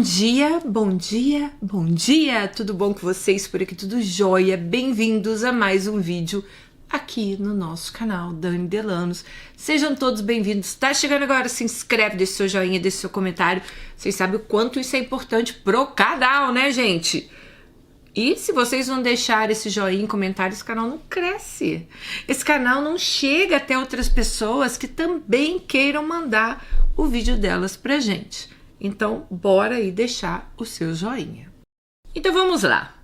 Bom dia, bom dia! Tudo bom com vocês? Por aqui tudo jóia? Bem-vindos a mais um vídeo aqui no nosso canal Dani Delanos. Sejam todos bem-vindos. Tá chegando agora? Se inscreve, deixa seu joinha, deixa seu comentário. Vocês sabem o quanto isso é importante pro canal, né, gente? E se vocês não deixarem esse joinha em comentário, esse canal não cresce. Esse canal não chega até outras pessoas que também queiram mandar o vídeo delas pra gente. Então, bora aí deixar o seu joinha. Então, vamos lá.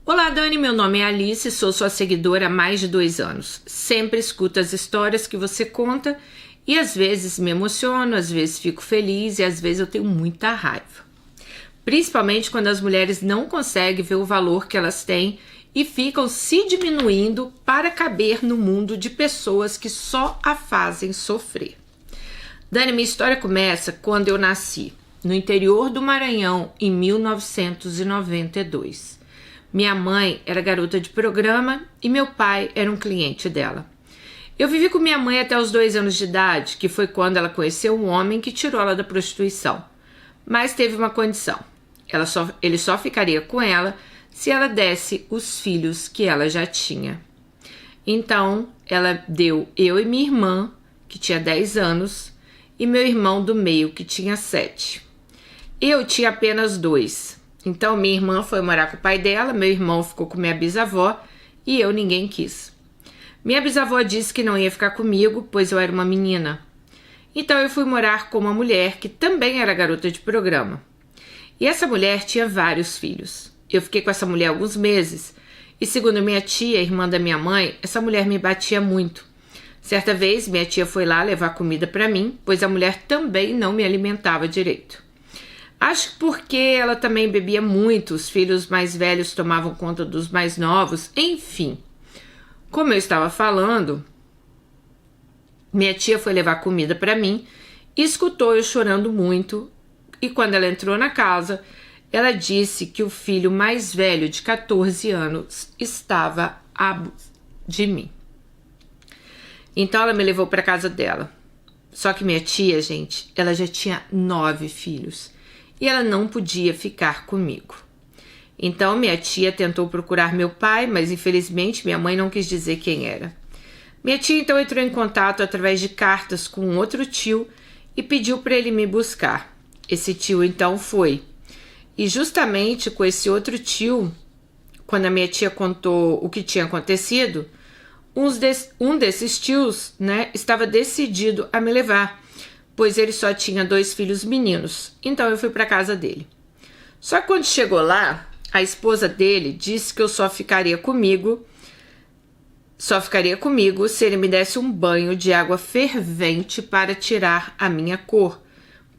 Olá, Dani, meu nome é Alice, sou sua seguidora há mais de 2 anos. Sempre escuto as histórias que você conta e às vezes me emociono, às vezes fico feliz e às vezes eu tenho muita raiva. Principalmente quando as mulheres não conseguem ver o valor que elas têm e ficam se diminuindo para caber no mundo de pessoas que só a fazem sofrer. Dani, minha história começa quando eu nasci no interior do Maranhão, em 1992. Minha mãe era garota de programa e meu pai era um cliente dela. Eu vivi com minha mãe até os 2 anos de idade, que foi quando ela conheceu um homem que tirou ela da prostituição. Mas teve uma condição. Ele só ficaria com ela se ela desse os filhos que ela já tinha. Então, ela deu eu e minha irmã, que tinha 10 anos, e meu irmão do meio, que tinha 7. Eu tinha apenas 2, então minha irmã foi morar com o pai dela, meu irmão ficou com minha bisavó e eu ninguém quis. Minha bisavó disse que não ia ficar comigo, pois eu era uma menina. Então eu fui morar com uma mulher que também era garota de programa. E essa mulher tinha vários filhos. Eu fiquei com essa mulher alguns meses e, segundo minha tia, irmã da minha mãe, essa mulher me batia muito. Certa vez minha tia foi lá levar comida para mim, pois a mulher também não me alimentava direito. Acho que porque ela também bebia muito, os filhos mais velhos tomavam conta dos mais novos, enfim. Como eu estava falando, minha tia foi levar comida para mim e escutou eu chorando muito. E quando ela entrou na casa, ela disse que o filho mais velho, de 14 anos, estava de mim. Então ela me levou para casa dela. Só que minha tia, gente, ela já tinha 9 filhos. E ela não podia ficar comigo. Então minha tia tentou procurar meu pai, mas infelizmente minha mãe não quis dizer quem era. Minha tia então entrou em contato através de cartas com um outro tio e pediu para ele me buscar. Esse tio então foi. E justamente com esse outro tio, quando a minha tia contou o que tinha acontecido, um desses tios, né, estava decidido a me levar, pois ele só tinha 2 filhos meninos, então eu fui para casa dele. Só que quando chegou lá, a esposa dele disse que eu só ficaria comigo se ele me desse um banho de água fervente para tirar a minha cor,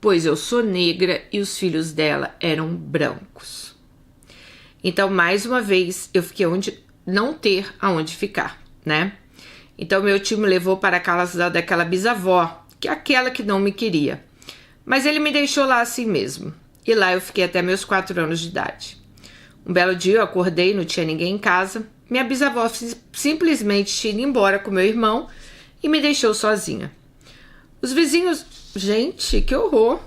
pois eu sou negra e os filhos dela eram brancos. Então, mais uma vez, eu fiquei não ter aonde ficar, né? Então, meu tio me levou para a casa daquela bisavó, que é aquela que não me queria. Mas ele me deixou lá assim mesmo. E lá eu fiquei até meus 4 anos de idade. Um belo dia eu acordei, não tinha ninguém em casa. Minha bisavó simplesmente tinha ido embora com meu irmão e me deixou sozinha. Os vizinhos... Gente, que horror!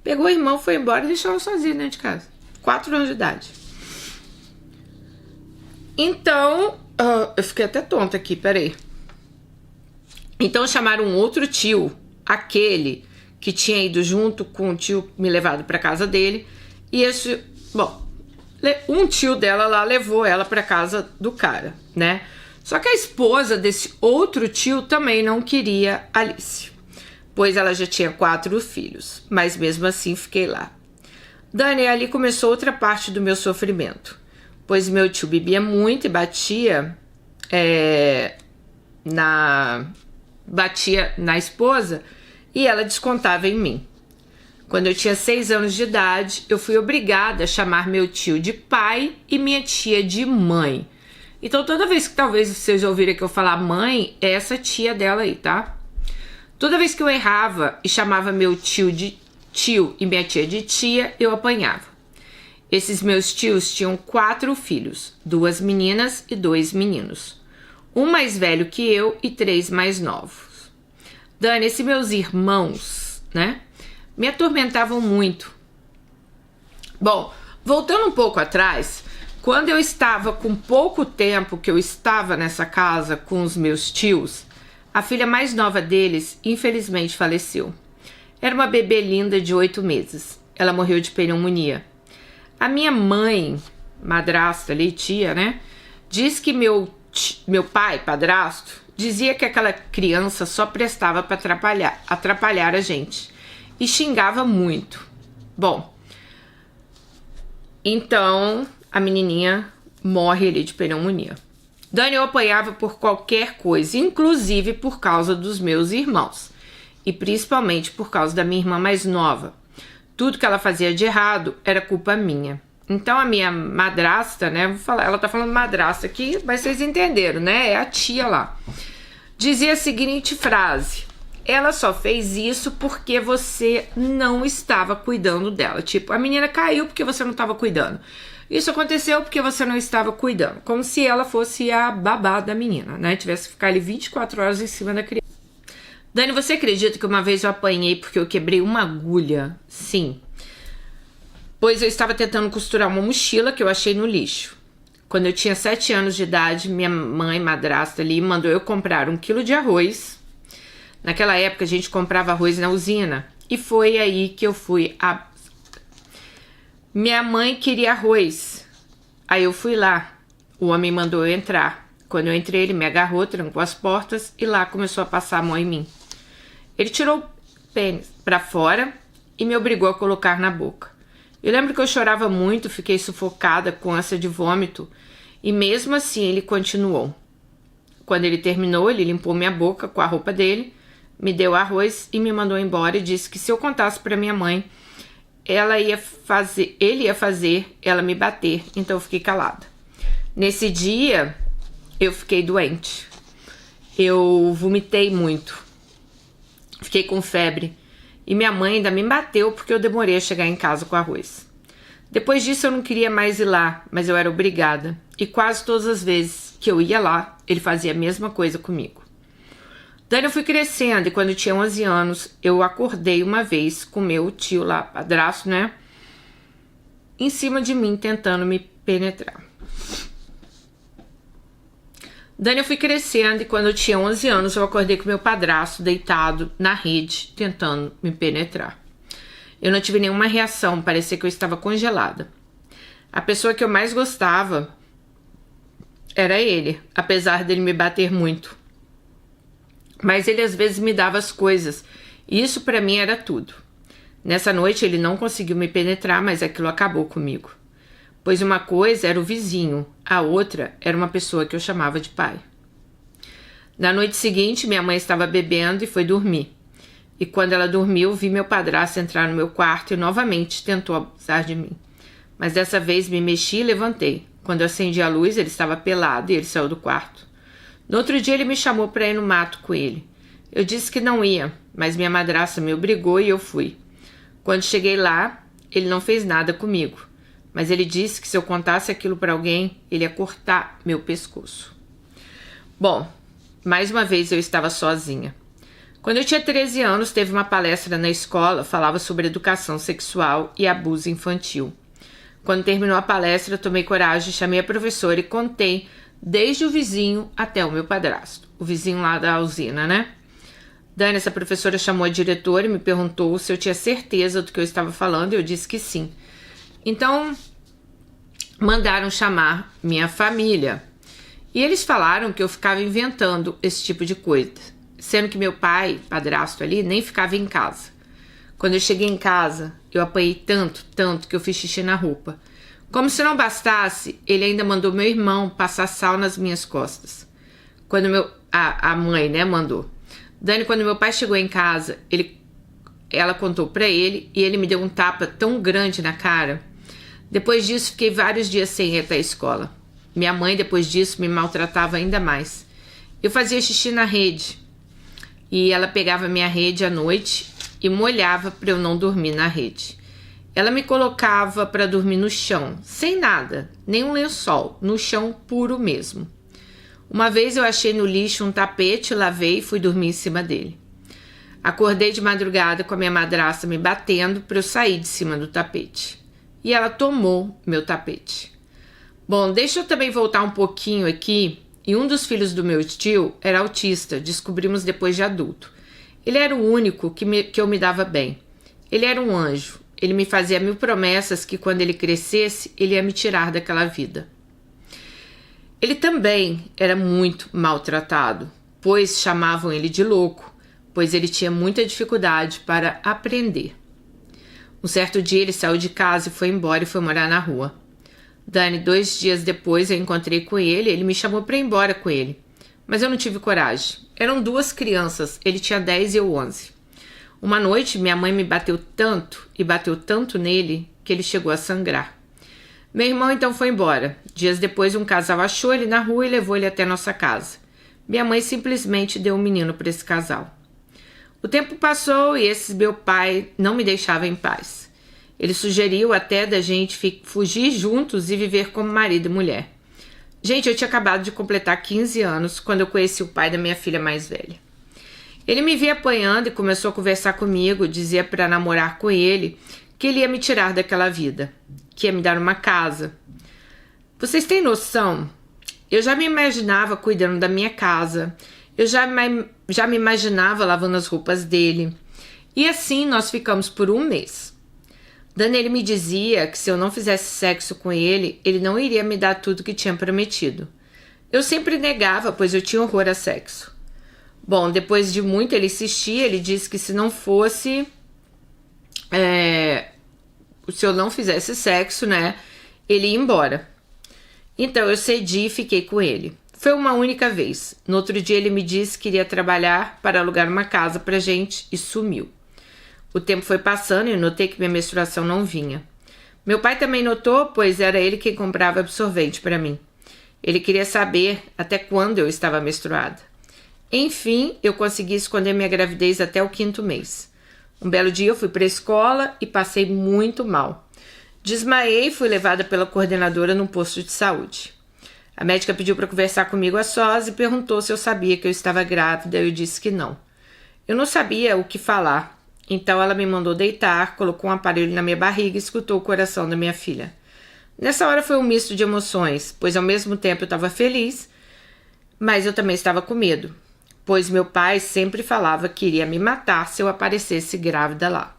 Pegou o irmão, foi embora e deixou eu sozinha dentro de casa. 4 anos de idade. Então... eu fiquei até tonta aqui, peraí. Então chamaram um outro tio, aquele que tinha ido junto com o tio me levado para casa dele. E um tio dela lá levou ela para casa do cara, né? Só que a esposa desse outro tio também não queria Alice, pois ela já tinha 4 filhos, mas mesmo assim fiquei lá. Dani, ali começou outra parte do meu sofrimento, pois meu tio bebia muito e batia na esposa e ela descontava em mim. Quando eu tinha 6 anos de idade, eu fui obrigada a chamar meu tio de pai e minha tia de mãe. Então toda vez que talvez vocês ouvirem que eu falar mãe, é essa tia dela aí, tá? Toda vez que eu errava e chamava meu tio de tio e minha tia de tia, eu apanhava. Esses meus tios tinham 4 filhos, 2 meninas e 2 meninos. Um mais velho que eu e 3 mais novos. Dane-se meus irmãos, né? me atormentavam muito. Bom, voltando um pouco atrás, quando eu estava com pouco tempo que eu estava nessa casa com os meus tios, a filha mais nova deles, infelizmente, faleceu. Era uma bebê linda de 8 meses. Ela morreu de pneumonia. A minha mãe, madrasta ali, tia, né? Diz que meu pai, padrasto, dizia que aquela criança só prestava para atrapalhar a gente. E xingava muito. Bom, então a menininha morre ali de pneumonia. Dani eu apanhava por qualquer coisa, inclusive por causa dos meus irmãos. E principalmente por causa da minha irmã mais nova. Tudo que ela fazia de errado era culpa minha. Então a minha madrasta, né, vou falar, ela tá falando madrasta aqui, mas vocês entenderam, né, é a tia lá. Dizia a seguinte frase: ela só fez isso porque você não estava cuidando dela. Tipo, a menina caiu porque você não estava cuidando. Isso aconteceu porque você não estava cuidando. Como se ela fosse a babá da menina, né, tivesse que ficar ali 24 horas em cima da criança. Dani, você acredita que uma vez eu apanhei porque eu quebrei uma agulha? Sim. Pois eu estava tentando costurar uma mochila que eu achei no lixo. Quando eu tinha 7 anos de idade, minha mãe, madrasta ali, mandou eu comprar 1 quilo de arroz. Naquela época a gente comprava arroz na usina. E foi aí que eu fui a... Minha mãe queria arroz. Aí eu fui lá. O homem mandou eu entrar. Quando eu entrei, ele me agarrou, trancou as portas e lá começou a passar a mão em mim. Ele tirou o pênis para fora e me obrigou a colocar na boca. Eu lembro que eu chorava muito, fiquei sufocada com ânsia de vômito e mesmo assim ele continuou. Quando ele terminou, ele limpou minha boca com a roupa dele, me deu arroz e me mandou embora e disse que se eu contasse para minha mãe, ele ia fazer ela me bater, então eu fiquei calada. Nesse dia, eu fiquei doente. Eu vomitei muito. Fiquei com febre. E minha mãe ainda me bateu porque eu demorei a chegar em casa com arroz. Depois disso eu não queria mais ir lá, mas eu era obrigada. E quase todas as vezes que eu ia lá, ele fazia a mesma coisa comigo. Daí eu fui crescendo e quando eu tinha 11 anos, eu acordei uma vez com meu tio lá, padrasto, né? Em cima de mim, tentando me penetrar. Daí eu fui crescendo e quando eu tinha 11 anos eu acordei com meu padrasto deitado na rede, tentando me penetrar. Eu não tive nenhuma reação, parecia que eu estava congelada. A pessoa que eu mais gostava era ele, apesar dele me bater muito. Mas ele às vezes me dava as coisas, e isso pra mim era tudo. Nessa noite ele não conseguiu me penetrar, mas aquilo acabou comigo. Pois uma coisa era o vizinho, a outra era uma pessoa que eu chamava de pai. Na noite seguinte, minha mãe estava bebendo e foi dormir. E quando ela dormiu, vi meu padrasto entrar no meu quarto e novamente tentou abusar de mim. Mas dessa vez me mexi e levantei. Quando eu acendi a luz, ele estava pelado e ele saiu do quarto. No outro dia, ele me chamou para ir no mato com ele. Eu disse que não ia, mas minha madrasta me obrigou e eu fui. Quando cheguei lá, ele não fez nada comigo. Mas ele disse que se eu contasse aquilo para alguém, ele ia cortar meu pescoço. Bom, mais uma vez eu estava sozinha. Quando eu tinha 13 anos, teve uma palestra na escola, falava sobre educação sexual e abuso infantil. Quando terminou a palestra, tomei coragem, chamei a professora e contei desde o vizinho até o meu padrasto. O vizinho lá da usina, né? Dani, essa professora chamou a diretora e me perguntou se eu tinha certeza do que eu estava falando e eu disse que sim. Então, mandaram chamar minha família. E eles falaram que eu ficava inventando esse tipo de coisa. Sendo que meu pai, padrasto ali, nem ficava em casa. Quando eu cheguei em casa, eu apanhei tanto que eu fiz xixi na roupa. Como se não bastasse, ele ainda mandou meu irmão passar sal nas minhas costas. Quando a mãe, né, mandou. Dani, quando meu pai chegou em casa, ela contou pra ele e ele me deu um tapa tão grande na cara. Depois disso, fiquei vários dias sem ir até a escola. Minha mãe, depois disso, me maltratava ainda mais. Eu fazia xixi na rede. E ela pegava minha rede à noite e molhava para eu não dormir na rede. Ela me colocava para dormir no chão, sem nada, nem um lençol, no chão puro mesmo. Uma vez eu achei no lixo um tapete, lavei e fui dormir em cima dele. Acordei de madrugada com a minha madrasta me batendo para eu sair de cima do tapete. E ela tomou meu tapete. Bom, deixa eu também voltar um pouquinho aqui. E um dos filhos do meu tio era autista, descobrimos depois de adulto. Ele era o único que eu me dava bem. Ele era um anjo. Ele me fazia 1000 promessas que quando ele crescesse, ele ia me tirar daquela vida. Ele também era muito maltratado, pois chamavam ele de louco, pois ele tinha muita dificuldade para aprender. Um certo dia ele saiu de casa e foi embora e foi morar na rua. Dani, 2 dias depois eu encontrei com ele me chamou para ir embora com ele. Mas eu não tive coragem. Eram 2 crianças, ele tinha 10 e eu 11. Uma noite, minha mãe me bateu tanto e bateu tanto nele que ele chegou a sangrar. Meu irmão então foi embora. Dias depois, um casal achou ele na rua e levou ele até nossa casa. Minha mãe simplesmente deu um menino para esse casal. O tempo passou e esse meu pai não me deixava em paz. Ele sugeriu até da gente fugir juntos e viver como marido e mulher. Gente, eu tinha acabado de completar 15 anos quando eu conheci o pai da minha filha mais velha. Ele me via apanhando e começou a conversar comigo, dizia para namorar com ele que ele ia me tirar daquela vida, que ia me dar uma casa. Vocês têm noção? Eu já me imaginava cuidando da minha casa, eu já me imaginava lavando as roupas dele. E assim nós ficamos por 1 mês. Dani, ele me dizia que se eu não fizesse sexo com ele, ele não iria me dar tudo que tinha prometido. Eu sempre negava, pois eu tinha horror a sexo. Bom, depois de muito ele insistia, ele disse que se não fosse... se eu não fizesse sexo, né, ele ia embora. Então eu cedi e fiquei com ele. Foi uma única vez. No outro dia ele me disse que iria trabalhar para alugar uma casa pra gente e sumiu. O tempo foi passando e eu notei que minha menstruação não vinha. Meu pai também notou, pois era ele quem comprava absorvente para mim. Ele queria saber até quando eu estava menstruada. Enfim, eu consegui esconder minha gravidez até o 5º mês. Um belo dia eu fui para a escola e passei muito mal. Desmaiei e fui levada pela coordenadora num posto de saúde. A médica pediu para conversar comigo a sós e perguntou se eu sabia que eu estava grávida. Eu disse que não. Eu não sabia o que falar. Então ela me mandou deitar, colocou um aparelho na minha barriga e escutou o coração da minha filha. Nessa hora foi um misto de emoções, pois ao mesmo tempo eu estava feliz, mas eu também estava com medo, pois meu pai sempre falava que iria me matar se eu aparecesse grávida lá.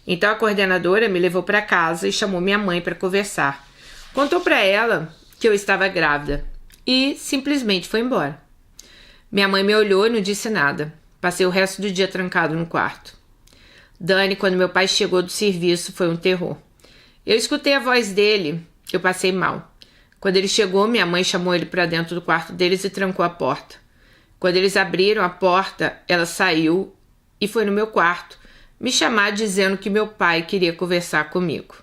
Então a coordenadora me levou para casa e chamou minha mãe para conversar. Contou para ela que eu estava grávida e simplesmente foi embora. Minha mãe me olhou e não disse nada. Passei o resto do dia trancado no quarto. Dani, quando meu pai chegou do serviço, foi um terror. Eu escutei a voz dele, eu passei mal. Quando ele chegou, minha mãe chamou ele para dentro do quarto deles e trancou a porta. Quando eles abriram a porta, ela saiu e foi no meu quarto me chamar dizendo que meu pai queria conversar comigo.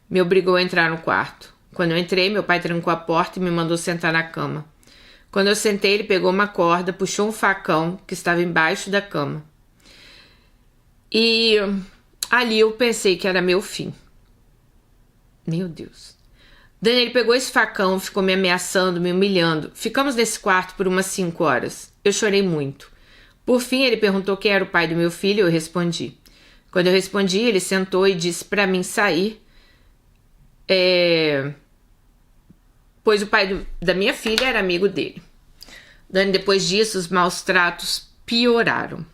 Me obrigou a entrar no quarto. Quando eu entrei, meu pai trancou a porta e me mandou sentar na cama. Quando eu sentei, ele pegou uma corda, puxou um facão que estava embaixo da cama. E ali eu pensei que era meu fim. Meu Deus. Dani, ele pegou esse facão, ficou me ameaçando, me humilhando. Ficamos nesse quarto por umas 5 horas. Eu chorei muito. Por fim, ele perguntou quem era o pai do meu filho e eu respondi. Quando eu respondi, ele sentou e disse para mim sair, pois o pai da minha filha era amigo dele. Dani, depois disso, os maus tratos pioraram.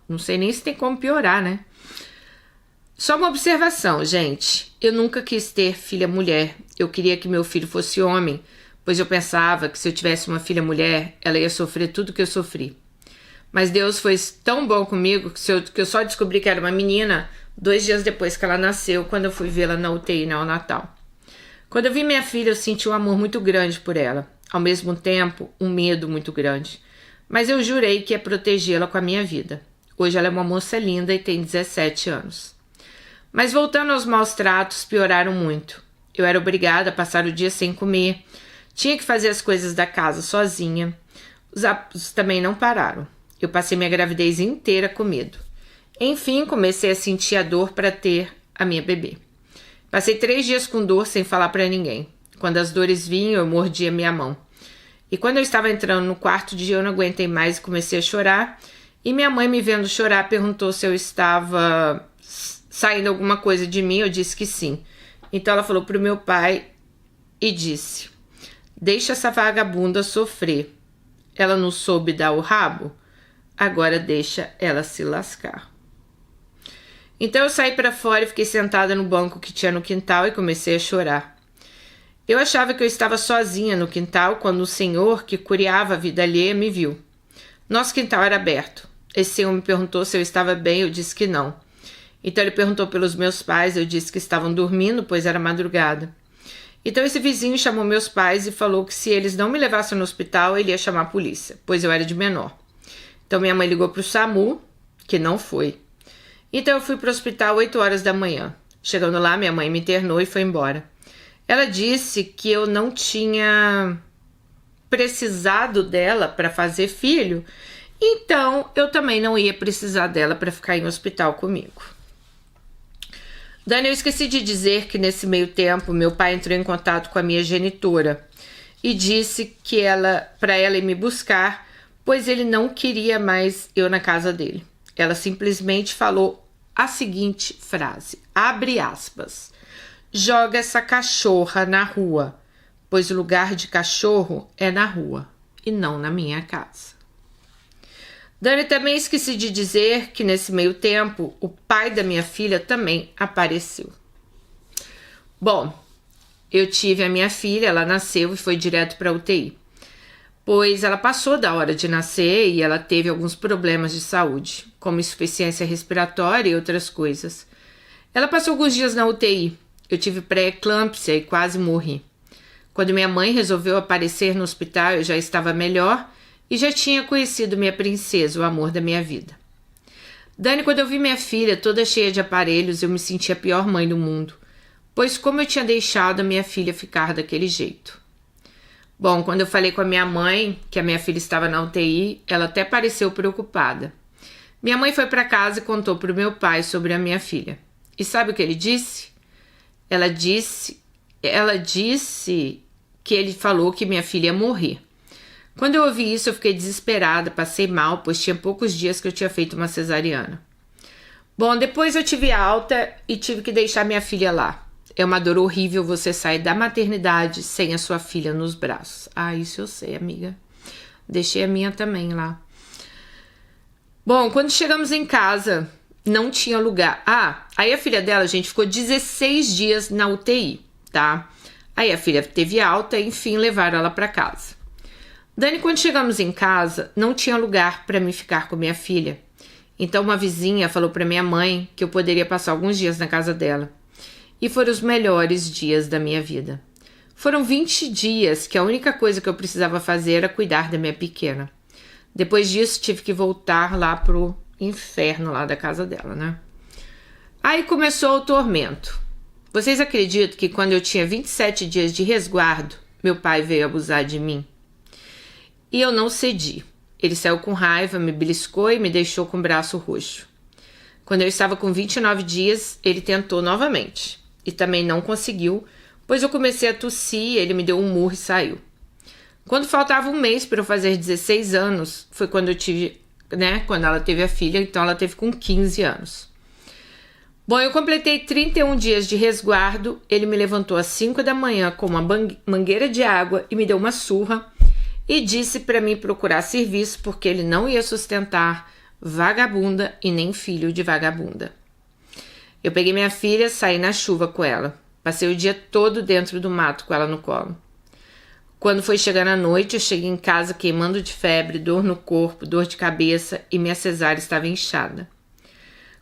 Não sei nem se tem como piorar, né? Só uma observação, gente. Eu nunca quis ter filha mulher. Eu queria que meu filho fosse homem, pois eu pensava que se eu tivesse uma filha mulher, ela ia sofrer tudo que eu sofri. Mas Deus foi tão bom comigo que eu só descobri que era uma menina 2 dias depois que ela nasceu, quando eu fui vê-la na UTI neonatal. Quando eu vi minha filha, eu senti um amor muito grande por ela. Ao mesmo tempo, um medo muito grande. Mas eu jurei que ia protegê-la com a minha vida. Hoje ela é uma moça linda e tem 17 anos. Mas voltando aos maus tratos, pioraram muito. Eu era obrigada a passar o dia sem comer. Tinha que fazer as coisas da casa sozinha. Os abusos também não pararam. Eu passei minha gravidez inteira com medo. Enfim, comecei a sentir a dor para ter a minha bebê. Passei 3 dias com dor sem falar para ninguém. Quando as dores vinham, eu mordia minha mão. E quando eu estava entrando no 4º dia, eu não aguentei mais e comecei a chorar. E minha mãe, me vendo chorar, perguntou se eu estava saindo alguma coisa de mim. Eu disse que sim. Então ela falou pro meu pai e disse: deixa essa vagabunda sofrer. Ela não soube dar o rabo? Agora deixa ela se lascar. Então eu saí para fora e fiquei sentada no banco que tinha no quintal e comecei a chorar. Eu achava que eu estava sozinha no quintal quando o senhor, que curiava a vida alheia, me viu. Nosso quintal era aberto. Esse senhor me perguntou se eu estava bem, eu disse que não. Então ele perguntou pelos meus pais, eu disse que estavam dormindo, pois era madrugada. Então esse vizinho chamou meus pais e falou que se eles não me levassem no hospital, ele ia chamar a polícia, pois eu era de menor. Então minha mãe ligou para o SAMU, que não foi. Então eu fui para o hospital 8 horas da manhã. Chegando lá, minha mãe me internou e foi embora. Ela disse que eu não tinha precisado dela para fazer filho, então eu também não ia precisar dela para ficar em hospital comigo. Dani, eu esqueci de dizer que nesse meio tempo meu pai entrou em contato com a minha genitora e disse que para ela ir me buscar, pois ele não queria mais eu na casa dele. Ela simplesmente falou a seguinte frase, abre aspas: joga essa cachorra na rua, pois o lugar de cachorro é na rua e não na minha casa. Dani, também esqueci de dizer que nesse meio tempo o pai da minha filha também apareceu. Bom, eu tive a minha filha, ela nasceu e foi direto para a UTI, pois ela passou da hora de nascer e ela teve alguns problemas de saúde, como insuficiência respiratória e outras coisas. Ela passou alguns dias na UTI, eu tive pré-eclâmpsia e quase morri. Quando minha mãe resolveu aparecer no hospital, eu já estava melhor e já tinha conhecido minha princesa, o amor da minha vida. Dani, quando eu vi minha filha toda cheia de aparelhos, eu me senti a pior mãe do mundo, pois como eu tinha deixado a minha filha ficar daquele jeito. Bom, quando eu falei com a minha mãe que a minha filha estava na UTI, ela até pareceu preocupada. Minha mãe foi para casa e contou para o meu pai sobre a minha filha. E sabe o que ele disse? Ela disse que ele falou que minha filha ia morrer. Quando eu ouvi isso, eu fiquei desesperada, passei mal, pois tinha poucos dias que eu tinha feito uma cesariana. Bom, depois eu tive alta e tive que deixar minha filha lá. É uma dor horrível você sair da maternidade sem a sua filha nos braços. Ah, isso eu sei, amiga. Deixei a minha também lá. Bom, quando chegamos em casa, não tinha lugar. Aí a filha dela, gente, ficou 16 dias na UTI, tá? Aí a filha teve alta e, enfim, levaram ela para casa. Dani, quando chegamos em casa, não tinha lugar para mim ficar com minha filha. Então uma vizinha falou para minha mãe que eu poderia passar alguns dias na casa dela. E foram os melhores dias da minha vida. Foram 20 dias que a única coisa que eu precisava fazer era cuidar da minha pequena. Depois disso, tive que voltar lá pro inferno lá da casa dela, né? Aí começou o tormento. Vocês acreditam que quando eu tinha 27 dias de resguardo, meu pai veio abusar de mim? E eu não cedi. Ele saiu com raiva, me beliscou e me deixou com o braço roxo. Quando eu estava com 29 dias, ele tentou novamente. E também não conseguiu, pois eu comecei a tossir, ele me deu um murro e saiu. Quando faltava um mês para eu fazer 16 anos, foi quando eu tive, quando ela teve a filha, então ela teve com 15 anos. Bom, eu completei 31 dias de resguardo, ele me levantou às 5 da manhã com uma mangueira de água e me deu uma surra e disse para mim procurar serviço porque ele não ia sustentar vagabunda e nem filho de vagabunda. Eu peguei minha filha, saí na chuva com ela. Passei o dia todo dentro do mato com ela no colo. Quando foi chegando a noite, eu cheguei em casa queimando de febre, dor no corpo, dor de cabeça e minha cesárea estava inchada.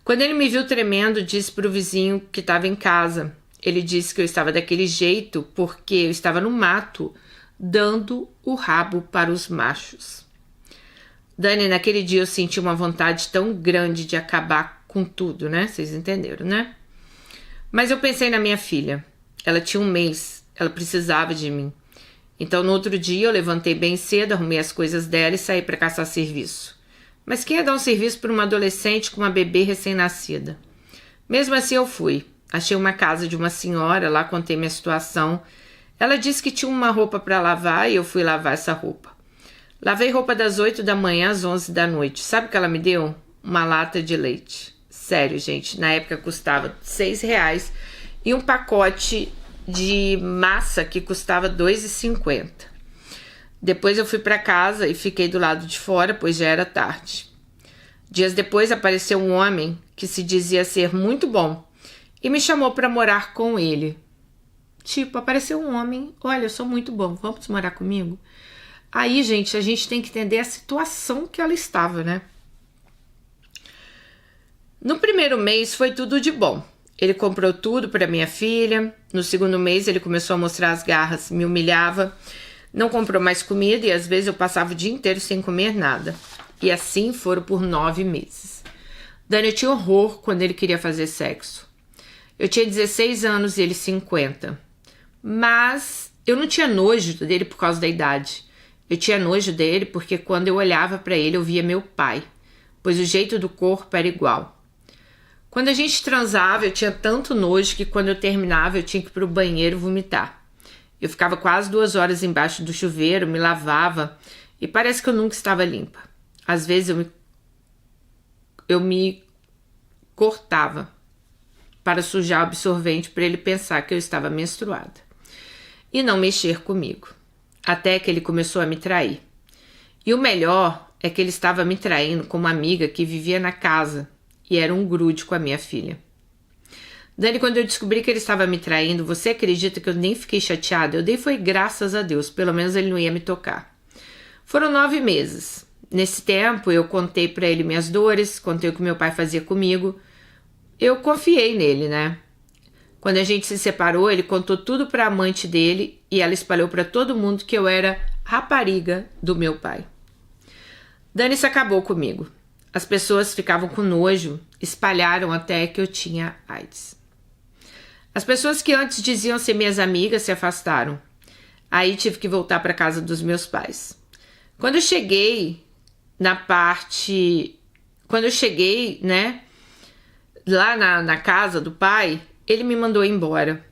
Quando ele me viu tremendo, disse para o vizinho que estava em casa. Ele disse que eu estava daquele jeito porque eu estava no mato, dando o rabo para os machos. Dani, naquele dia eu senti uma vontade tão grande de acabar com tudo, né? Vocês entenderam, né? Mas eu pensei na minha filha. Ela tinha um mês, ela precisava de mim. Então, no outro dia, eu levantei bem cedo, arrumei as coisas dela e saí para caçar serviço. Mas quem ia dar um serviço para uma adolescente com uma bebê recém-nascida? Mesmo assim, eu fui. Achei uma casa de uma senhora, lá contei minha situação. Ela disse que tinha uma roupa para lavar e eu fui lavar essa roupa. Lavei roupa das 8 da manhã às 11 da noite. Sabe o que ela me deu? Uma lata de leite. Sério, gente. Na época custava R$6 e um pacote de massa que custava R$2,50. Depois eu fui para casa e fiquei do lado de fora, pois já era tarde. Dias depois apareceu um homem que se dizia ser muito bom e me chamou para morar com ele. Tipo, apareceu um homem, olha, eu sou muito bom, vamos morar comigo? Aí, gente, a gente tem que entender a situação que ela estava, né? No primeiro mês foi tudo de bom. Ele comprou tudo para minha filha. No segundo mês ele começou a mostrar as garras, me humilhava. Não comprou mais comida e às vezes eu passava o dia inteiro sem comer nada. E assim foram por 9 meses. Dani tinha horror quando ele queria fazer sexo. Eu tinha 16 anos e ele 50. Mas eu não tinha nojo dele por causa da idade. Eu tinha nojo dele porque quando eu olhava para ele eu via meu pai, pois o jeito do corpo era igual. Quando a gente transava, eu tinha tanto nojo que quando eu terminava eu tinha que ir pro banheiro vomitar. Eu ficava quase 2 horas embaixo do chuveiro, me lavava e parece que eu nunca estava limpa. Às vezes eu me cortava para sujar o absorvente para ele pensar que eu estava menstruada e não mexer comigo. Até que ele começou a me trair. E o melhor é que ele estava me traindo com uma amiga que vivia na casa e era um grude com a minha filha. Dani, quando eu descobri que ele estava me traindo, você acredita que eu nem fiquei chateada? Eu dei foi graças a Deus, pelo menos ele não ia me tocar. Foram 9 meses. Nesse tempo eu contei para ele minhas dores, contei o que meu pai fazia comigo. Eu confiei nele, né? Quando a gente se separou, ele contou tudo para a amante dele e ela espalhou para todo mundo que eu era rapariga do meu pai. Dani se acabou comigo. As pessoas ficavam com nojo, espalharam até que eu tinha AIDS. As pessoas que antes diziam ser minhas amigas se afastaram. Aí tive que voltar para casa dos meus pais. Quando eu cheguei, né, lá na casa do pai, ele me mandou embora.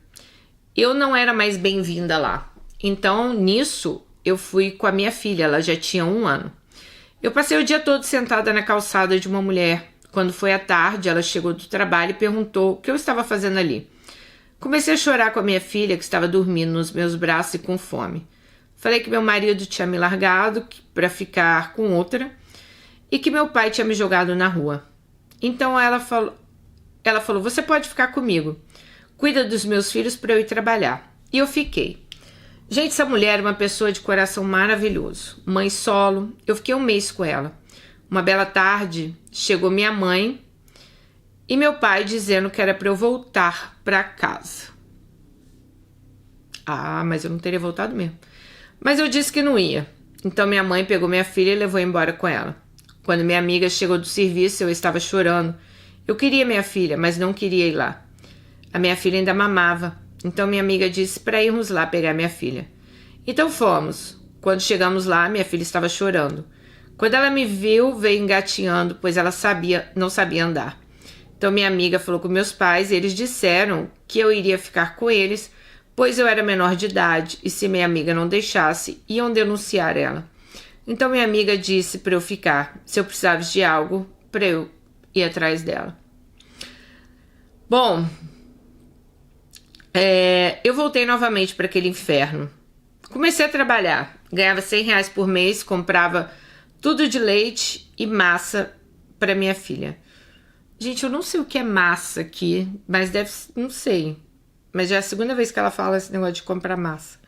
Eu não era mais bem-vinda lá. Então, nisso, eu fui com a minha filha, ela já tinha 1 ano. Eu passei o dia todo sentada na calçada de uma mulher. Quando foi à tarde, ela chegou do trabalho e perguntou o que eu estava fazendo ali. Comecei a chorar com a minha filha, que estava dormindo nos meus braços e com fome. Falei que meu marido tinha me largado para ficar com outra e que meu pai tinha me jogado na rua. Então ela falou, você pode ficar comigo. Cuida dos meus filhos para eu ir trabalhar. E eu fiquei. Gente, essa mulher é uma pessoa de coração maravilhoso. Mãe solo. Eu fiquei 1 mês com ela. Uma bela tarde, chegou minha mãe e meu pai dizendo que era para eu voltar para casa. Ah, mas eu não teria voltado mesmo. Mas eu disse que não ia. Então minha mãe pegou minha filha e levou embora com ela. Quando minha amiga chegou do serviço, eu estava chorando. Eu queria minha filha, mas não queria ir lá. A minha filha ainda mamava. Então minha amiga disse para irmos lá pegar minha filha. Então fomos. Quando chegamos lá, minha filha estava chorando. Quando ela me viu, veio engatinhando, pois ela não sabia andar. Então minha amiga falou com meus pais e eles disseram que eu iria ficar com eles, pois eu era menor de idade e se minha amiga não deixasse, iam denunciar ela. Então minha amiga disse para eu ficar, se eu precisasse de algo, para eu ir atrás dela. Bom, eu voltei novamente para aquele inferno. Comecei a trabalhar, ganhava R$100 por mês, comprava tudo de leite e massa para minha filha. Gente, eu não sei o que é massa aqui, mas não sei. Mas já é a 2ª vez que ela fala esse negócio de comprar massa.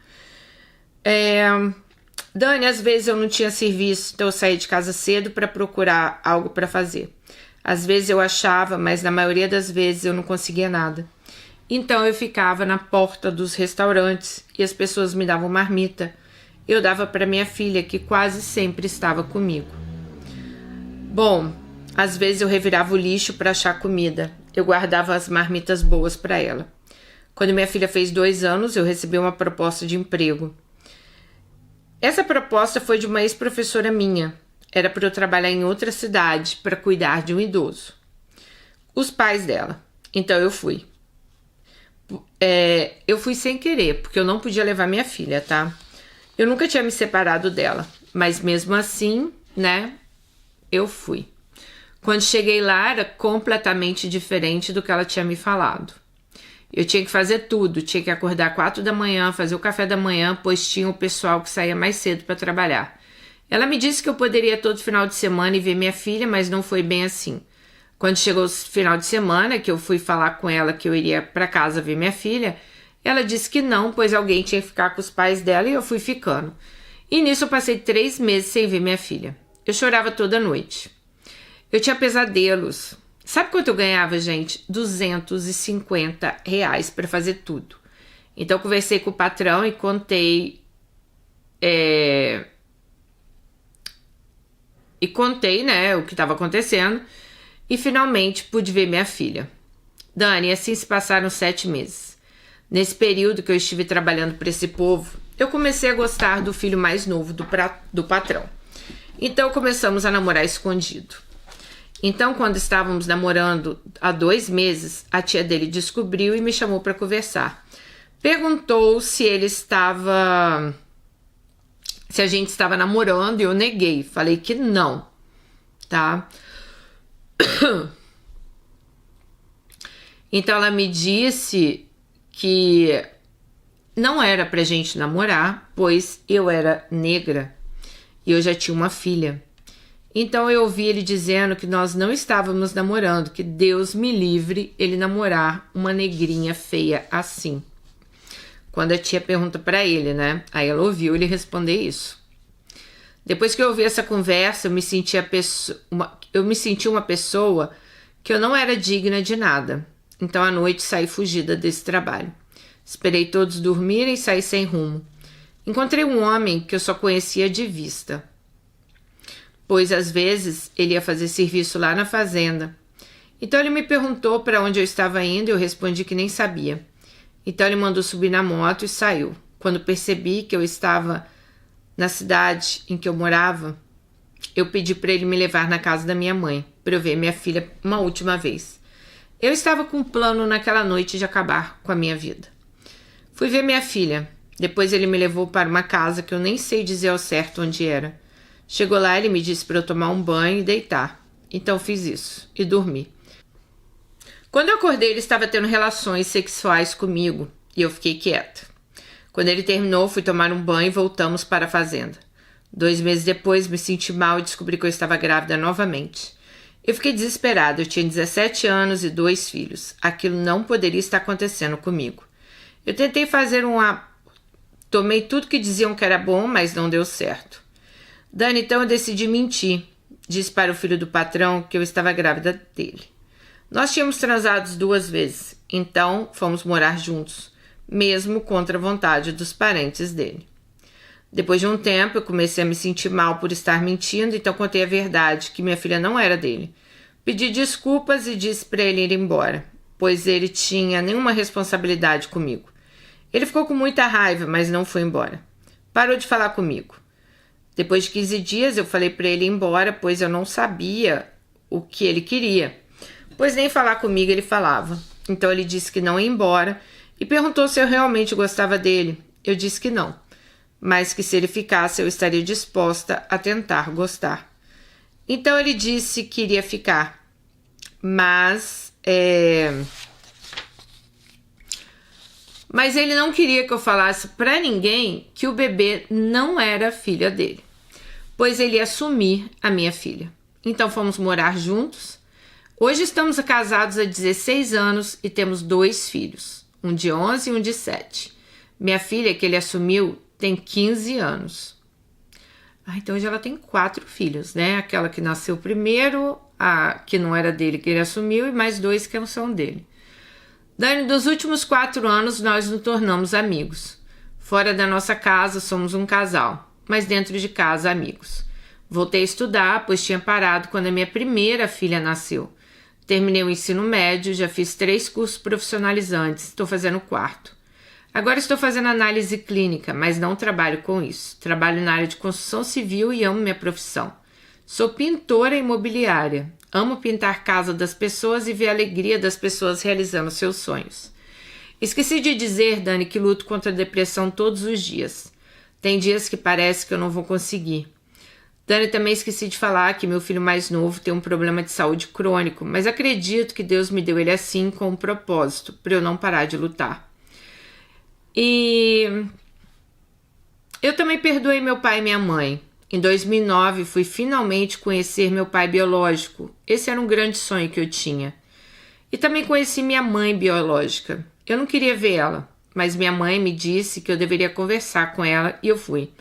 Dani, às vezes eu não tinha serviço, então eu saía de casa cedo para procurar algo para fazer. Às vezes eu achava, mas na maioria das vezes eu não conseguia nada. Então eu ficava na porta dos restaurantes e as pessoas me davam marmita. Eu dava para minha filha, que quase sempre estava comigo. Bom, às vezes eu revirava o lixo para achar comida. Eu guardava as marmitas boas para ela. Quando minha filha fez 2 anos, eu recebi uma proposta de emprego. Essa proposta foi de uma ex-professora minha. Era para eu trabalhar em outra cidade para cuidar de um idoso. Os pais dela. Então eu fui. Eu fui sem querer, porque eu não podia levar minha filha, tá? Eu nunca tinha me separado dela. Mas mesmo assim, né, eu fui. Quando cheguei lá, era completamente diferente do que ela tinha me falado. Eu tinha que fazer tudo, tinha que acordar 4 da manhã, fazer o café da manhã, pois tinha o pessoal que saía mais cedo para trabalhar. Ela me disse que eu poderia todo final de semana ir ver minha filha, mas não foi bem assim. Quando chegou o final de semana, que eu fui falar com ela que eu iria para casa ver minha filha, ela disse que não, pois alguém tinha que ficar com os pais dela e eu fui ficando. E nisso eu passei 3 meses sem ver minha filha. Eu chorava toda noite. Eu tinha pesadelos. Sabe quanto eu ganhava, gente? R$ 250 para fazer tudo. Então eu conversei com o patrão e contei... né, o que estava acontecendo. E finalmente pude ver minha filha. Dani, assim se passaram 7 meses. Nesse período que eu estive trabalhando para esse povo, eu comecei a gostar do filho mais novo do patrão. Então começamos a namorar escondido. Então, quando estávamos namorando há 2 meses, a tia dele descobriu e me chamou para conversar. Perguntou se a gente estava namorando e eu neguei. Falei que não, tá? Então ela me disse que não era pra gente namorar, pois eu era negra e eu já tinha uma filha. Então eu ouvi ele dizendo que nós não estávamos namorando, que Deus me livre ele namorar uma negrinha feia assim. Quando a tia pergunta pra ele, né? Aí ela ouviu ele responder isso. Depois que eu ouvi essa conversa, eu me senti uma pessoa que eu não era digna de nada. Então à noite saí fugida desse trabalho. Esperei todos dormirem e saí sem rumo. Encontrei um homem que eu só conhecia de vista, pois às vezes ele ia fazer serviço lá na fazenda. Então ele me perguntou para onde eu estava indo e eu respondi que nem sabia. Então ele mandou subir na moto e saiu. Quando percebi que eu estava na cidade em que eu morava, eu pedi para ele me levar na casa da minha mãe, para eu ver minha filha uma última vez. Eu estava com um plano naquela noite de acabar com a minha vida. Fui ver minha filha. Depois ele me levou para uma casa que eu nem sei dizer ao certo onde era. Chegou lá, ele me disse para eu tomar um banho e deitar. Então fiz isso e dormi. Quando eu acordei, ele estava tendo relações sexuais comigo e eu fiquei quieta. Quando ele terminou, fui tomar um banho e voltamos para a fazenda. 2 meses depois, me senti mal e descobri que eu estava grávida novamente. Eu fiquei desesperada. Eu tinha 17 anos e 2 filhos. Aquilo não poderia estar acontecendo comigo. Eu tentei fazer Tomei tudo que diziam que era bom, mas não deu certo. Dani, então eu decidi mentir. Disse para o filho do patrão que eu estava grávida dele. Nós tínhamos transado 2 vezes, então fomos morar juntos, mesmo contra a vontade dos parentes dele. Depois de um tempo, eu comecei a me sentir mal por estar mentindo, então contei a verdade, que minha filha não era dele. Pedi desculpas e disse para ele ir embora, pois ele tinha nenhuma responsabilidade comigo. Ele ficou com muita raiva, mas não foi embora. Parou de falar comigo. Depois de 15 dias, eu falei para ele ir embora, pois eu não sabia o que ele queria, pois nem falar comigo ele falava. Então ele disse que não ia embora e perguntou se eu realmente gostava dele. Eu disse que não, mas que se ele ficasse eu estaria disposta a tentar gostar. Então ele disse que iria ficar, mas ele não queria que eu falasse para ninguém que o bebê não era filha dele, pois ele ia assumir a minha filha. Então fomos morar juntos. Hoje estamos casados há 16 anos e temos 2 filhos, um de 11 e um de 7. Minha filha, que ele assumiu, tem 15 anos. Então hoje ela tem 4 filhos, né? Aquela que nasceu primeiro, a que não era dele, que ele assumiu, e mais 2 que não são dele. Dani, dos últimos 4 anos nós nos tornamos amigos. Fora da nossa casa somos um casal, mas dentro de casa amigos. Voltei a estudar, pois tinha parado quando a minha primeira filha nasceu. Terminei o ensino médio, já fiz 3 cursos profissionalizantes, estou fazendo o 4º. Agora estou fazendo análise clínica, mas não trabalho com isso. Trabalho na área de construção civil e amo minha profissão. Sou pintora imobiliária. Amo pintar casa das pessoas e ver a alegria das pessoas realizando seus sonhos. Esqueci de dizer, Dani, que luto contra a depressão todos os dias. Tem dias que parece que eu não vou conseguir. Dani, também esqueci de falar que meu filho mais novo tem um problema de saúde crônico, mas acredito que Deus me deu ele assim com um propósito, para eu não parar de lutar. E eu também perdoei meu pai e minha mãe. Em 2009, fui finalmente conhecer meu pai biológico. Esse era um grande sonho que eu tinha. E também conheci minha mãe biológica. Eu não queria ver ela, mas minha mãe me disse que eu deveria conversar com ela e eu fui.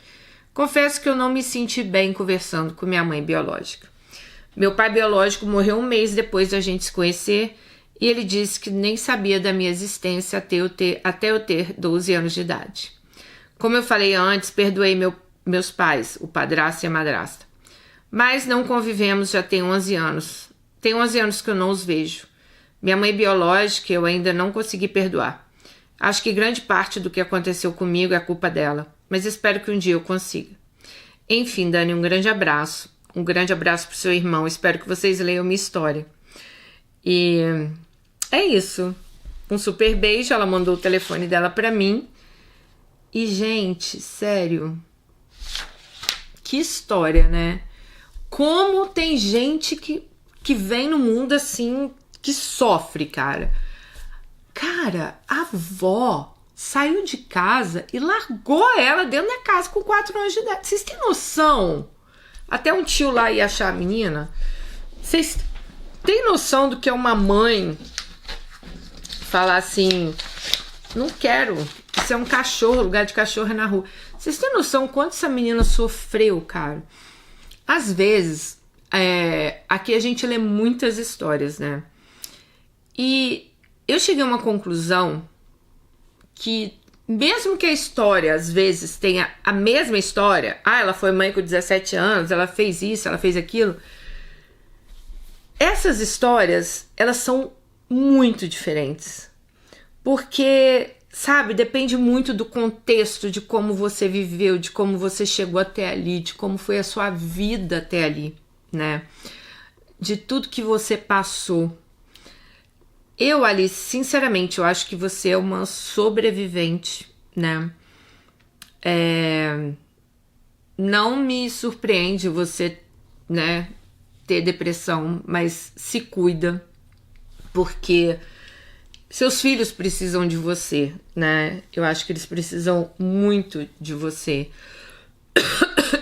Confesso que eu não me senti bem conversando com minha mãe biológica. Meu pai biológico morreu um mês depois da gente se conhecer e ele disse que nem sabia da minha existência até eu ter 12 anos de idade. Como eu falei antes, perdoei meus pais, o padrasto e a madrasta. Mas não convivemos já tem 11 anos. Tem 11 anos que eu não os vejo. Minha mãe biológica eu ainda não consegui perdoar. Acho que grande parte do que aconteceu comigo é culpa dela, mas espero que um dia eu consiga. Enfim, Dani, um grande abraço. Um grande abraço pro seu irmão. Espero que vocês leiam minha história. E é isso. Um super beijo. Ela mandou o telefone dela pra mim. E, gente, sério, que história, né? Como tem gente que vem no mundo assim, que sofre, cara. Cara, a avó saiu de casa e largou ela dentro da casa com 4 anos de idade. Vocês têm noção? Até um tio lá ia achar a menina. Vocês têm noção do que é uma mãe falar assim, não quero, isso é um cachorro, lugar de cachorro é na rua. Vocês têm noção quanto essa menina sofreu, cara? Às vezes, aqui a gente lê muitas histórias, né? E eu cheguei a uma conclusão que mesmo que a história, às vezes, tenha a mesma história, ela foi mãe com 17 anos, ela fez isso, ela fez aquilo, essas histórias, elas são muito diferentes. Porque, sabe, depende muito do contexto, de como você viveu, de como você chegou até ali, de como foi a sua vida até ali, né? De tudo que você passou. Eu, Alice, sinceramente, eu acho que você é uma sobrevivente, né? Não me surpreende você, né, ter depressão, mas se cuida, porque seus filhos precisam de você, né? Eu acho que eles precisam muito de você.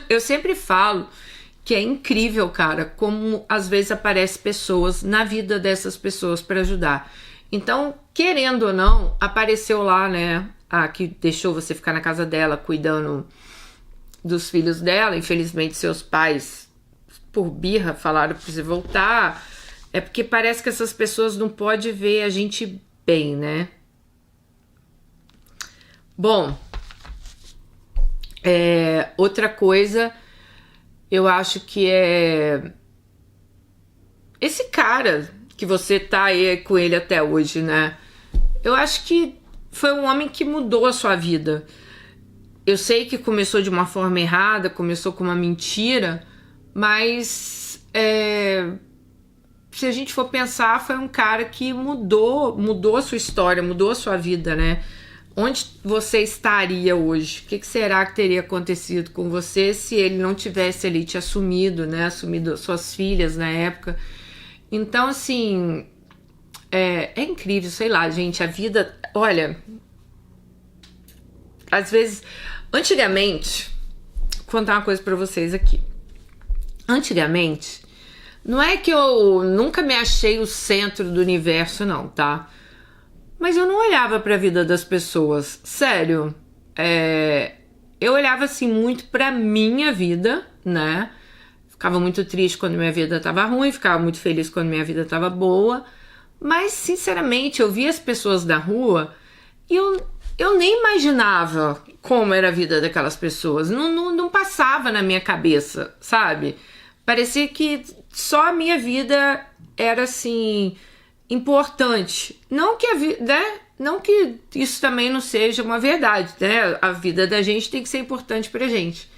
Eu sempre falo que é incrível, cara, como às vezes aparecem pessoas na vida dessas pessoas para ajudar. Então, querendo ou não, apareceu lá, né, a que deixou você ficar na casa dela cuidando dos filhos dela. Infelizmente, seus pais, por birra, falaram pra você voltar. É porque parece que essas pessoas não podem ver a gente bem, né? Bom, outra coisa, eu acho que é esse cara que você tá aí com ele até hoje, né? Eu acho que foi um homem que mudou a sua vida. Eu sei que começou de uma forma errada, começou com uma mentira, mas se a gente for pensar, foi um cara que mudou a sua história, mudou a sua vida, né? Onde você estaria hoje? O que será que teria acontecido com você se ele não tivesse ali te assumido, né? Assumido suas filhas na época. Então, assim, é incrível, sei lá, gente, a vida... Olha, às vezes... Antigamente, vou contar uma coisa pra vocês aqui. Antigamente, não é que eu nunca me achei o centro do universo, não, tá? Mas eu não olhava pra vida das pessoas, sério. Eu olhava, assim, muito pra minha vida, né? Ficava muito triste quando minha vida tava ruim, ficava muito feliz quando minha vida tava boa. Mas, sinceramente, eu via as pessoas da rua e eu nem imaginava como era a vida daquelas pessoas. Não passava na minha cabeça, sabe? Parecia que só a minha vida era, assim, importante. Não que não que isso também não seja uma verdade, né? A vida da gente tem que ser importante pra gente.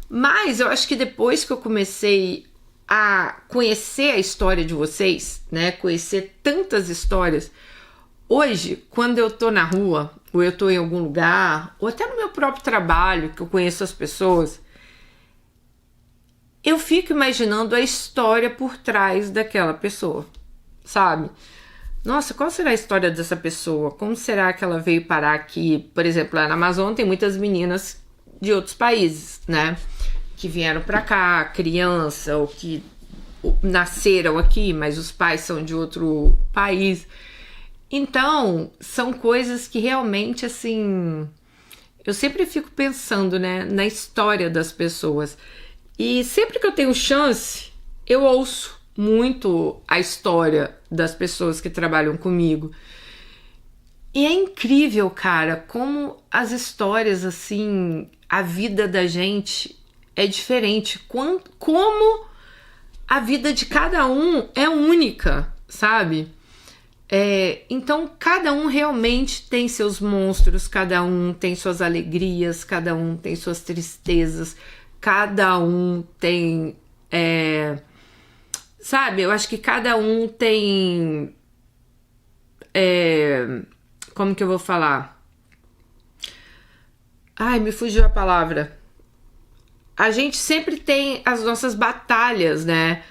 Mas eu acho que depois que eu comecei a conhecer a história de vocês, né? Conhecer tantas histórias. Hoje, quando eu tô na rua, ou eu tô em algum lugar, ou até no meu próprio trabalho, que eu conheço as pessoas, eu fico imaginando a história por trás daquela pessoa, sabe? Nossa, qual será a história dessa pessoa? Como será que ela veio parar aqui? Por exemplo, lá na Amazônia tem muitas meninas de outros países, né? Que vieram pra cá, criança, ou que nasceram aqui, mas os pais são de outro país. Então, são coisas que realmente, assim, eu sempre fico pensando, né, na história das pessoas. E sempre que eu tenho chance, eu ouço muito a história das pessoas que trabalham comigo. E é incrível, cara, como as histórias, assim, a vida da gente é diferente. Como a vida de cada um é única, sabe? Então, cada um realmente tem seus monstros, cada um tem suas alegrias, cada um tem suas tristezas, cada um tem... sabe, eu acho que cada um tem... como que eu vou falar? Ai, me fugiu a palavra. A gente sempre tem as nossas batalhas, né?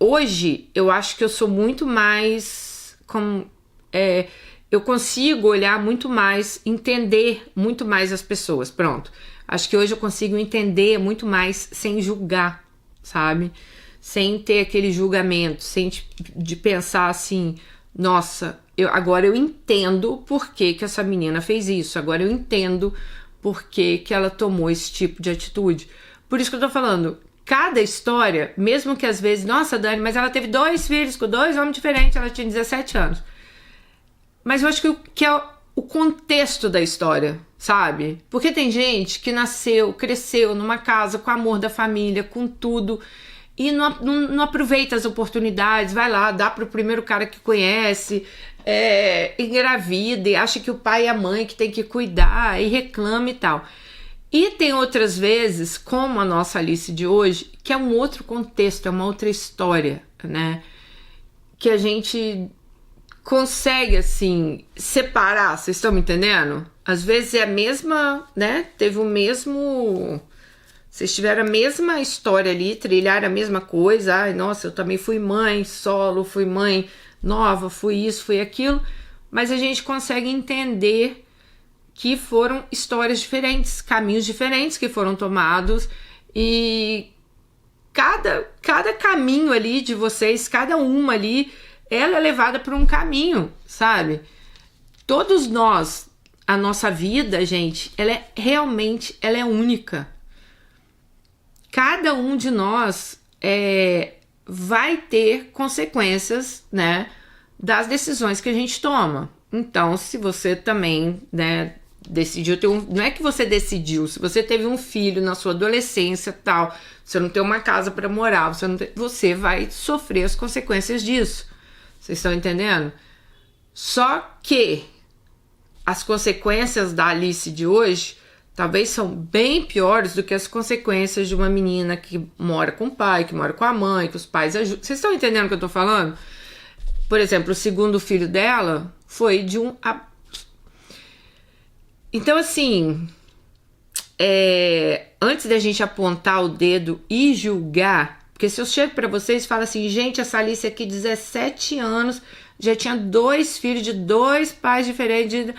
Hoje, eu acho que eu sou muito mais... eu consigo olhar muito mais, entender muito mais as pessoas. Pronto. Acho que hoje eu consigo entender muito mais sem julgar, sabe? Sem ter aquele julgamento, sem de pensar assim, nossa, agora eu entendo por que essa menina fez isso, agora eu entendo por que ela tomou esse tipo de atitude. Por isso que eu tô falando, cada história, mesmo que às vezes, nossa, Dani, mas ela teve 2 filhos com 2 homens diferentes, ela tinha 17 anos. Mas eu acho que é o contexto da história, sabe? Porque tem gente que nasceu, cresceu numa casa com amor da família, com tudo, e não aproveita as oportunidades, vai lá, dá pro primeiro cara que conhece, engravida e acha que o pai e a mãe que tem que cuidar e reclama e tal. E tem outras vezes, como a nossa Alice de hoje, que é um outro contexto, é uma outra história, né? Que a gente consegue, assim, separar, vocês estão me entendendo? Às vezes é a mesma, né? Teve o mesmo... Vocês tiveram a mesma história ali, trilharam a mesma coisa. Ai, nossa, eu também fui mãe solo, fui mãe nova, fui isso, fui aquilo. Mas a gente consegue entender que foram histórias diferentes, caminhos diferentes que foram tomados. E cada caminho ali de vocês, cada uma ali, ela é levada por um caminho, sabe? Todos nós, a nossa vida, gente, ela é única. Cada um de nós vai ter consequências, né, das decisões que a gente toma. Então, se você também, né, decidiu ter não é que você decidiu, se você teve um filho na sua adolescência, tal, você não tem uma casa para morar, você vai sofrer as consequências disso. Vocês estão entendendo? Só que as consequências da Alice de hoje talvez são bem piores do que as consequências de uma menina que mora com o pai, que mora com a mãe, que os pais ajudam. Vocês estão entendendo o que eu tô falando? Por exemplo, o segundo filho dela foi de um... Então, assim, antes da gente apontar o dedo e julgar, porque se eu chego pra vocês e falo assim, gente, essa Alice aqui, 17 anos, já tinha 2 filhos de 2 pais diferentes,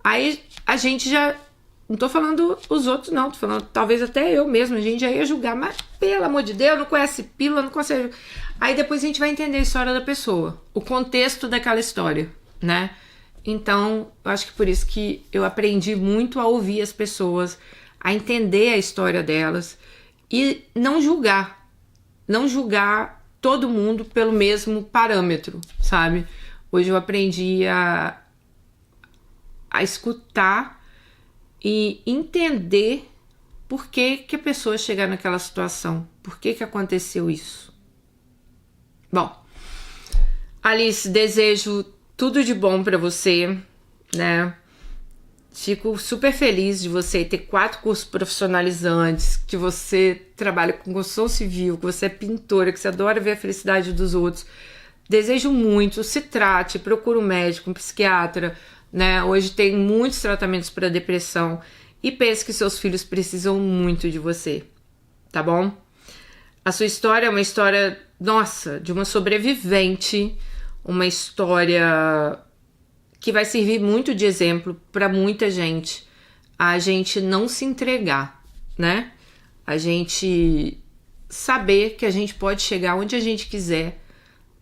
aí a gente já... Não tô falando os outros, não. Tô falando, talvez até eu mesmo. A gente já ia julgar. Mas, pelo amor de Deus, não conhece pílula, não consegue... Aí depois a gente vai entender a história da pessoa. O contexto daquela história, né? Então, eu acho que por isso que eu aprendi muito a ouvir as pessoas, a entender a história delas e não julgar. Não julgar todo mundo pelo mesmo parâmetro, sabe? Hoje eu aprendi a escutar e entender por que a pessoa chega naquela situação, por que aconteceu isso. Bom, Alice, desejo tudo de bom pra você, né? Fico super feliz de você ter 4 cursos profissionalizantes, que você trabalha com construção civil, que você é pintora, que você adora ver a felicidade dos outros. Desejo muito, se trate, procure um médico, um psiquiatra, né? Hoje tem muitos tratamentos para depressão e pense que seus filhos precisam muito de você, tá bom? A sua história é uma história, nossa, de uma sobrevivente, uma história que vai servir muito de exemplo para muita gente. A gente não se entregar, né? A gente saber que a gente pode chegar onde a gente quiser,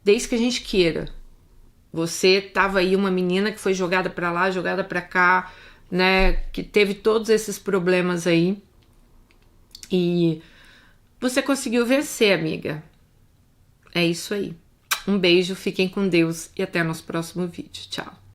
desde que a gente queira. Você tava aí uma menina que foi jogada para lá, jogada para cá, né? Que teve todos esses problemas aí. E você conseguiu vencer, amiga. É isso aí. Um beijo, fiquem com Deus e até nosso próximo vídeo. Tchau.